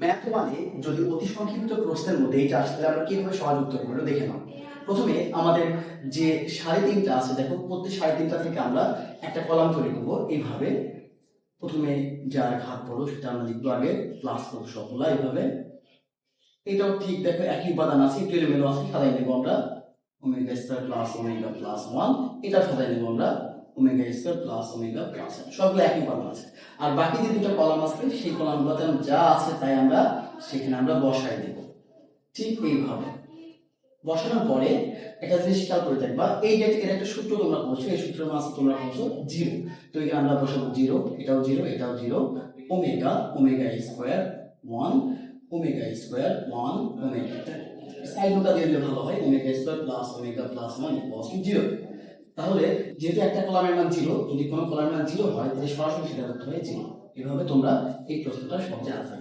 Math মানে যদি অতি সংক্ষিপ্ত প্রশ্নের মধ্যে এইটা আসলে আমরা কিভাবে সহজ উত্তর করবো দেখে নাও। প্রথমে আমাদের যে সাড়ে তিনটা আছে, দেখো প্রত্যেক সাড়ে তিনটা থেকে আমরা একটা কলাম তৈরি করবো এইভাবে। প্রথমে যার ঘাত পড়ো সেটা আমরা লিখবো আগে, প্লাস করবো সবগুলা এইভাবে। এটাও ঠিক দেখো একই উপাদান আছে, একটু এলোমেলো আছে, সাজাই নেবো আমরা omega square plus omega plus 1। এটা সাজাই নেবো আমরা omega square plus omega plus 1। সবগুলো একই উপাদান আছে। আর বাকি যে দুটো কলাম আছে সেই কলামগুলোতে যা আছে তাই আমরা সেখানে আমরা বসাই দেব। ঠিক এইভাবে বসানোর পরে একটা জিনিস খেয়াল করে দেখবা, এই যে এর একটা সূত্র তোমরা পড়ছো, এই সূত্রের মাঝে তোমরা পড়ছো 0। তো এখানে আমরা বসাবো 0, এটাও 0, এটাও 0। Omega omega square 1 omega square 1 omega, side নোটটা দিয়ে দিলে ভালো হয়, omega square plus omega plus 1 equals to 0। তাহলে যেহেতু একটা কলামের মান 0, যদি কোনো কলামের মান 0 হয় তাহলে সরাসরি সেটা করতে হয় 0। এভাবে তোমরা এই প্রশ্নটা সহজে আনসার